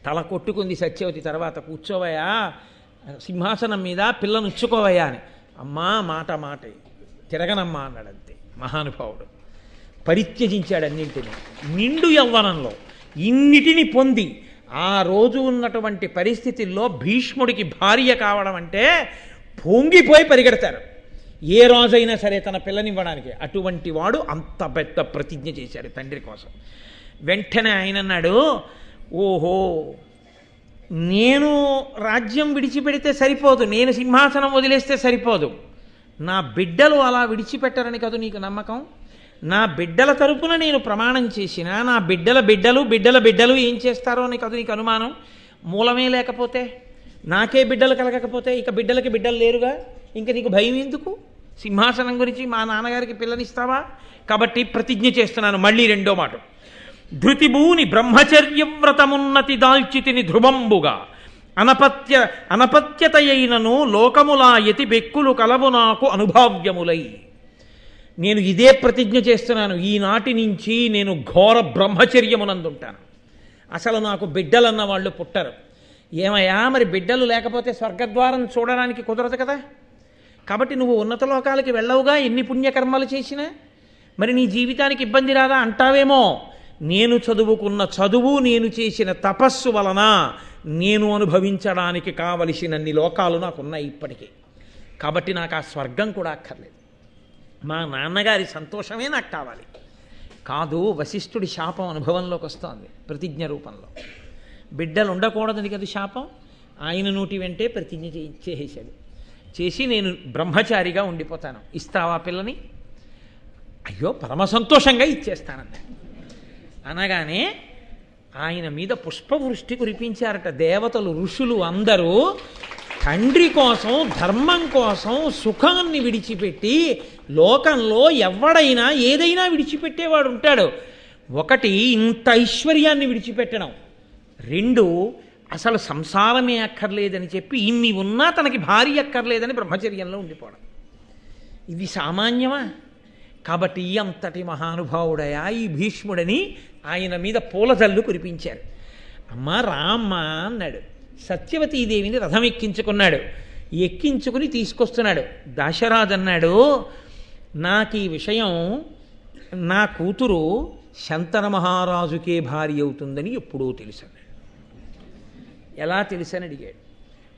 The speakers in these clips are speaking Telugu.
తల కొట్టుకుంది సత్యవతి. తర్వాత కూర్చోవయ్యా సింహాసనం మీద, పిల్లను ఉంచుకోవయ్యా అని. అమ్మా మాట మాట తిరగనమ్మా అన్నాడు. అంతే మహానుభావుడు. పరిత్యజించాడు అన్నింటినీ. నిండు యవ్వనంలో ఇన్నిటిని పొంది ఆ రోజు ఉన్నటువంటి పరిస్థితుల్లో భీష్ముడికి భార్య కావడం అంటే పొంగిపోయి పరిగెడతారు ఏ రోజైనా సరే తన పిల్లనివ్వడానికి. అటువంటి వాడు అంత పెద్ద ప్రతిజ్ఞ చేశాడు తండ్రి కోసం. వెంటనే ఆయన అన్నాడు, ఓహో నేను రాజ్యం విడిచిపెడితే సరిపోదు, నేను సింహాసనం వదిలేస్తే సరిపోదు, నా బిడ్డలు అలా విడిచిపెట్టరని కదా నీకు నమ్మకం? నా బిడ్డల తరపున నేను ప్రమాణం చేసిన నా బిడ్డల బిడ్డలు బిడ్డల బిడ్డలు ఏం చేస్తారో అని కదా నీకు అనుమానం? మూలమే లేకపోతే, నాకే బిడ్డలు కలగకపోతే ఇక బిడ్డలకి బిడ్డలు లేరుగా, ఇంక నీకు భయం ఎందుకు? సింహాసనం గురించి మా నాన్నగారికి పిల్లనిస్తావా? కాబట్టి ప్రతిజ్ఞ చేస్తున్నాను. మళ్ళీ రెండో మాట, ధృతిభూని బ్రహ్మచర్యవ్రతమున్నతి దాల్చితిని ధ్రువంబుగా అనపత్యతయైనను లోకములా యతి బెక్కులు కలవు నాకు అనుభావ్యములై. నేను ఇదే ప్రతిజ్ఞ చేస్తున్నాను, ఈనాటి నుంచి నేను ఘోర బ్రహ్మచర్యమునందుంటాను. అసలు నాకు బిడ్డలన్న వాళ్ళు పుట్టరు. ఏమయ్యా మరి బిడ్డలు లేకపోతే స్వర్గద్వారం చూడడానికి కుదరదు కదా. కాబట్టి నువ్వు ఉన్నత లోకాలకి వెళ్ళవుగా ఎన్ని పుణ్యకర్మలు చేసినా. మరి నీ జీవితానికి ఇబ్బంది రాదా అంటావేమో. నేను చదువుకున్న చదువు, నేను చేసిన తపస్సు వలన నేను అనుభవించడానికి కావలసినన్ని లోకాలు నాకున్నాయి ఇప్పటికీ. కాబట్టి నాకు ఆ స్వర్గం కూడా అక్కర్లేదు. మా నాన్నగారి సంతోషమే నాకు కావాలి. కాదు, వశిష్ఠుడి శాపం అనుభవంలోకి వస్తోంది ప్రతిజ్ఞ రూపంలో. బిడ్డలు ఉండకూడదని కదా శాపం. ఆయన నోటి వెంటే ప్రతిజ్ఞ చేసేశాడు. చేసి నేను బ్రహ్మచారిగా ఉండిపోతాను, ఇస్తావా పిల్లని? అయ్యో పరమ సంతోషంగా ఇచ్చేస్తానన్నాడు. అనగానే ఆయన మీద పుష్పవృష్టి కురిపించారట దేవతలు, ఋషులు అందరూ. తండ్రి కోసం, ధర్మం కోసం సుఖాన్ని విడిచిపెట్టి లోకంలో ఎవడైనా ఏదైనా విడిచిపెట్టేవాడు ఉంటాడు. ఒకటి ఇంత ఐశ్వర్యాన్ని విడిచిపెట్టడం, రెండు అసలు సంసారమే అక్కర్లేదని చెప్పి ఇన్ని ఉన్నా తనకి భార్య అక్కర్లేదని బ్రహ్మచర్యంలో ఉండిపోవడం. ఇది సామాన్యమా? కాబట్టి అంతటి మహానుభావుడయా ఈ భీష్ముడని ఆయన మీద పూలజల్లు కురిపించారు. అమ్మ రామ్మ అన్నాడు. సత్యవతీదేవిని రథం ఎక్కించుకున్నాడు. ఎక్కించుకుని తీసుకొస్తున్నాడు. దాశరాజు అన్నాడు, నాకు ఈ విషయం నా కూతురు శంతన మహారాజుకే భార్య అవుతుందని ఎప్పుడూ తెలుసన్నాడు. ఎలా తెలుసని అడిగాడు.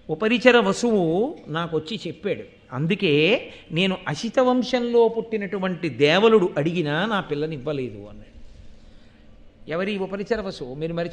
ఉపరిచర వసువు నాకు వచ్చి చెప్పాడు. అందుకే నేను అసిత వంశంలో పుట్టినటువంటి దేవలుడు అడిగినా నా పిల్లని ఇవ్వలేదు అన్నాడు. ఎవరి ఉపరిచర వసువు? మీరు మరి